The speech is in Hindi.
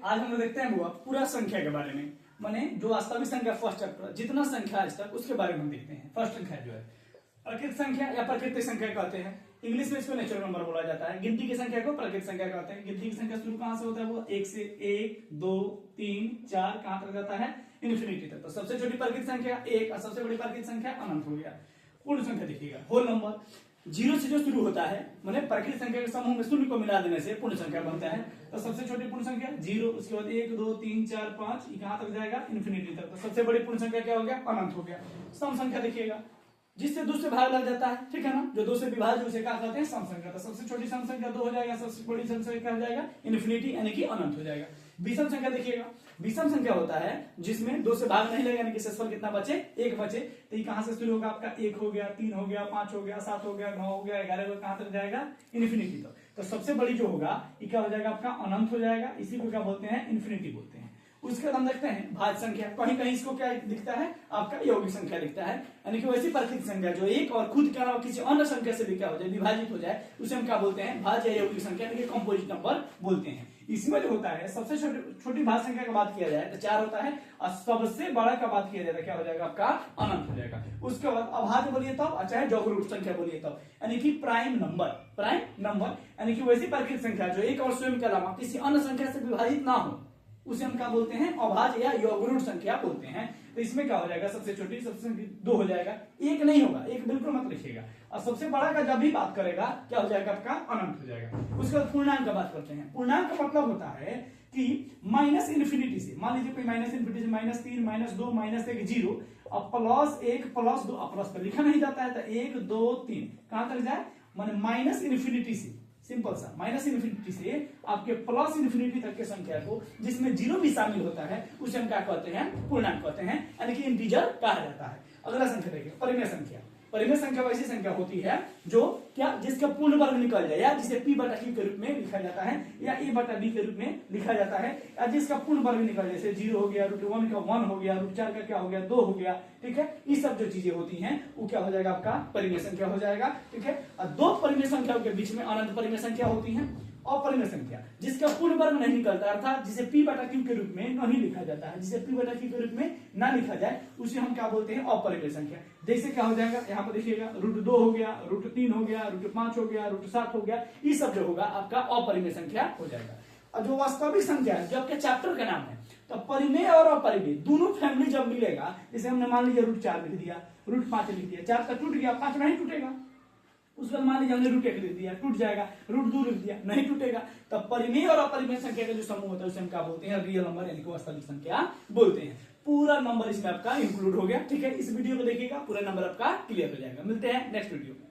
आज हम लोग देखते हैं बुआ पूरा संख्या के बारे में, माने जो वास्तविक संख्या फर्स्ट चैप्टर जितना संख्या आज तक उसके बारे में हम देखते हैं। फर्स्ट संख्या जो है प्राकृतिक संख्या या प्राकृतिक संख्या कहते हैं, इंग्लिश में इसको नेचुरल नंबर बोला जाता है। गिनती की संख्या को प्राकृतिक संख्या कहते हैं। गिनती की संख्या शुरू कहां से होता है? वो 1 से 1 2 3 4 कहां तक जाता है? इन्फिनिटी तक। तो सबसे छोटी प्राकृतिक संख्या 1 और सबसे बड़ी प्राकृतिक संख्या अनंत हो गया। पूर्ण संख्या देखिएगा, होल नंबर जीरो से जो शुरू होता है, माने प्राकृतिक संख्या के समूह में शून्य को मिला देने से पूर्ण संख्या बनता है। तो सबसे छोटी पूर्ण संख्या 0, उसके बाद 1 2 3 4 5 कहां तक जाएगा? इन्फिनिटी तक। तो सबसे बड़ी पूर्ण संख्या क्या हो गया? अनंत हो गया। सम संख्या देखिएगा, जिससे 2 से भाग लग जाता है, ठीक है ना, जो 2 से विभाज्य उसे क्या कहते हैं? सम संख्या। तो सबसे छोटी सम संख्या 2 हो जाएगा, सबसे बड़ी सम संख्या क्या हो जाएगा? इन्फिनिटी यानी कि अनंत हो जाएगा। विषम संख्या देखिएगा, विषम संख्या होता है जिसमें 2 से भाग नहीं लगेगा, यानी कि शेषफल कितना बचे? 1 बचे। तो ये कहां से शुरू होगा? आपका 1 हो गया, 3 हो गया, 5 हो गया, 7 हो गया, 9 हो गया, 11 हो गया, कहां तक जाएगा? इन्फिनिटी तक। तो सबसे बड़ी जो होगा ये क्या हो जाएगा? आपका अनंत हो जाएगा। इसी को क्या बोलते हैं? इन्फिनिटी बोलते हैं। उसके बाद हम देखते हैं भाज्य संख्या। कहीं कहीं इसको क्या दिखता है? आपका यौगिक संख्या दिखता है, यानी कि वैसी प्राकृतिक संख्या जो एक और खुद के अलावा किसी अन्य संख्या से भी क्या हो जाए? विभाजित हो जाए, उसे हम क्या बोलते हैं? भाज्य या यौगिक संख्या, यानी कि कंपोजिट नंबर बोलते हैं। इसमें जो होता है सबसे छोटी भाज्य संख्या का बात किया जाए तो 4 होता है, और सबसे बड़ा का बात किया जाए तो क्या हो जाएगा? आपका अनंत हो जाएगा। उसके बाद अभाज्य बोलिए तब, चाहे जघरूट संख्या बोलिए तब, यानी कि प्राइम नंबर यानी कि वैसी प्राकृतिक संख्या जो एक और स्वयं के अलावा किसी अन्य संख्या से विभाजित ना हो, उसे हम क्या बोलते हैं? अभाज्य या यौगरूट संख्या बोलते हैं। तो इसमें क्या हो जाएगा? सबसे छोटी सबसे 2 हो जाएगा, 1 नहीं होगा, 1 बिल्कुल मत लिखिएगा। और सबसे बड़ा का जब भी बात करेगा क्या हो जाएगा? आपका अनंत हो जाएगा। उसके बाद पूर्णांक का बात करते हैं। पूर्णांक का मतलब होता है कि माइनस इन्फिनिटी से, मान लीजिए कोई माइनस इन्फिनिटी से -3 -2 -1 0 और +1 +2 और प्लस पर लिखा नहीं जाता है तो 1 2 3 कहां तक जाए? माने माइनस इन्फिनिटी से, सिंपल सा माइनस इन्फिनिटी से आपके प्लस इन्फिनिटी तक के संख्या को जिसमें 0 भी शामिल होता है उसे हम क्या कहते हैं? पूर्णांक कहते हैं, यानी कि इंटीजर कहा जाता है। अगला संख्या देखिए, परिमेय संख्या। परिमेय संख्या वैसी संख्या होती है जो क्या जिसका पूर्ण वर्ग निकल जाए, या जिसे p/q के रूप में लिखा जाता है या a/b के रूप में लिखा जाता है, या जिसका पूर्ण वर्ग निकल जाए, जैसे 0 हो गया, √1 का 1 हो गया, √4 का क्या हो गया? 2 हो गया, ठीक है। ये सब जो चीजें होती हैं वो क्या हो जाएगा? आपका परिमेय संख्या हो जाएगा, ठीक है। और 2 परिमेय संख्याओं के बीच में अनंत परिमेय संख्या होती है। अपरिमेय संख्या जिसका पूर्ण वर्ग नहीं निकलता, अर्थात जिसे p/q के रूप में नहीं लिखा जाता है, जिसे p/q के रूप में ना लिखा जाए, उसे हम क्या बोलते हैं? अपरिमेय संख्या। जैसे क्या हो जाएगा? यहाँ पर देखिएगा, √2 हो गया, √3 हो गया, √5 हो गया, √7 हो गया, ये सब जो होगा आपका अपरिमेय संख्या हो जाएगा। और जो वास्तविक संख्या है, जो आपके चैप्टर का नाम है, तो परिमेय और अपरिमेय दोनों फैमिली जब मिलेगा, जैसे हमने मान लीजिए √4 लिख दिया, √5 लिख दिया, 4 का टूट गया, 5 नहीं टूटेगा। उसके बाद मान लीजिए हमने √1 लिख दिया, टूट जाएगा, √2 लिख दिया, नहीं टूटेगा। तब परिमेय और अपरिमेय संख्या का जो समूह होता है उसे हम क्या बोलते हैं? रियल नंबर यानी कि वास्तविक संख्या बोलते हैं। पूरा नंबर इसमें आपका इंक्लूड हो गया, ठीक है। इस वीडियो को देखिएगा, पूरा नंबर आपका क्लियर हो जाएगा। मिलते हैं नेक्स्ट वीडियो में।